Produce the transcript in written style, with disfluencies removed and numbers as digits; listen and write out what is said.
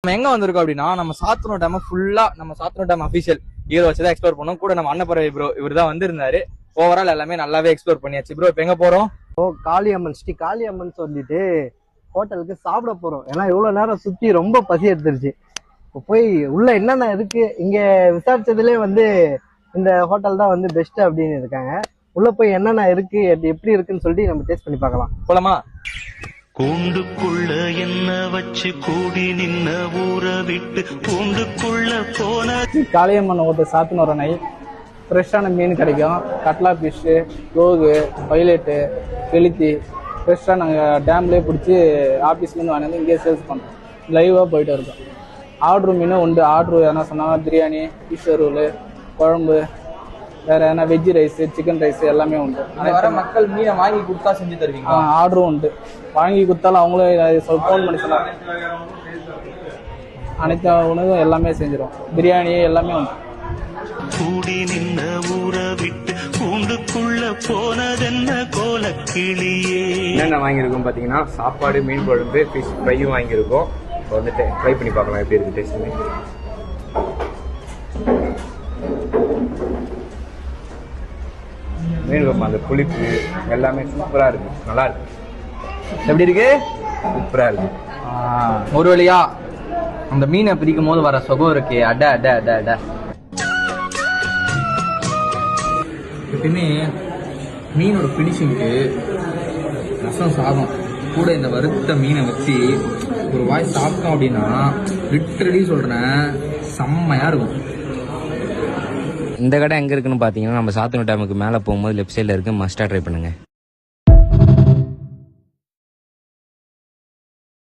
நம்ம எங்க வந்திருக்கோம் அப்படின்னா நம்ம சாத்தனூர் டேம் ஃபுல்லா நம்ம சாத்தனூர் டேம் அபிஷியல் இயர் வச்சுதான் எக்ஸ்ப்ளோர் பண்ணோம். கூட நம்ம அன்னப்பறவை ப்ரோ இவர் தான் வந்திருந்தாரு. ஓவரால் எல்லாமே நல்லாவே எக்ஸ்ப்ளோர் பண்ணியாச்சு. ப்ரோ இப்ப எங்க போறோம்? காளியம்மன் ஸ்ரீ காளியம்மன் சொல்லிட்டு ஹோட்டலுக்கு சாப்பிட போறோம். ஏன்னா இவ்வளவு நேரம் சுத்தி ரொம்ப பசி எடுத்துருச்சு. இப்போ போய் உள்ள என்னென்ன இருக்கு இங்க விசாரிச்சதுலேயே வந்து இந்த ஹோட்டல் தான் வந்து பெஸ்ட் அப்படின்னு இருக்காங்க. உள்ள போய் என்னென்ன இருக்கு எப்படி இருக்குன்னு சொல்லிட்டு நம்ம டேஸ்ட் பண்ணி பார்க்கலாம். போலாமா? கூண்டுக்குள்ள என்ன வச்சு கூடி நின்ன ஊற விட்டு கூண்டுக்குள்ள போன காளியம்மன் ஹோட்டல் சாத்தனூர் அணை ஃப்ரெஷ்ஷான மீன் கிடைக்கும். கட்லா ஃபிஷ்ஷு, ரோகு, பைலட்டு, கெளுத்தி ஃப்ரெஷ்ஷாக நாங்கள் டேம்லேயே பிடிச்சி ஆஃபீஸ்லேருந்து வாங்கி இங்கேயே சேல்ஸ் பண்ணுறோம். லைவாக போயிட்டு இருக்கோம். ஆர்டர் மீனும் உண்டு. ஆர்டர் எதனா சொன்னாங்க பிரியாணி, ஃபிஷ் ரோலு, குழம்பு, வேற எதனா வெஜ்ஜி ரைஸ், சிக்கன் ரைஸ் எல்லாமே உண்டு. வர மக்கள் மீனை வாங்கி கொடுத்தா செஞ்சு தருவீங்க? ஆர்டரும் உண்டு. வாங்கி கொடுத்தாலும் அவங்களே ஃபோன் பண்ணி சொன்னாங்க. அனைத்து உணவும் எல்லாமே செஞ்சிடும். பிரியாணி எல்லாமே உண்டு. கூடி நின்ன ஊற விட்டு கூண்டுக்குள்ள போனதென்ன கோலக்கிளியே. என்னென்ன வாங்கியிருக்கோம் பார்த்தீங்கன்னா சாப்பாடு, மீன் குழம்பு, ஃபிஷ் ஃப்ரையும் வாங்கியிருக்கோம். இப்போ வந்துட்டு ட்ரை பண்ணி பார்க்கலாம் எப்படி இருக்குது டேஸ்ட்டுமே. மீன் குழம்பு அந்த புளிப்பு எல்லாமே சூப்பராக இருக்கு. நல்லா இருக்கு. எப்படி இருக்கு? சூப்பராக இருக்கு. ஒரு வழியா அந்த மீனை பிரிக்கும் போது வர சுகம் இருக்கு. அட அட அட அட. எப்பயுமே மீனோட பினிஷிங்க்கு ரசம் சாதம் கூட இந்த வறுத்த மீனை வச்சு ஒரு வாய் சாப்பிட்டோம் அப்படின்னா லிட்டரலி சொல்றேன் செம்மையா இருக்கும். இந்த கடை எங்க இருக்குன்னு பாத்தீங்கன்னா நம்ம சாத்தனூர் டேமுக்கு மேல போகும்போது லெஃப்ட் சைட்ல இருக்கு. மஸ்டா ட்ரை பண்ணுங்க.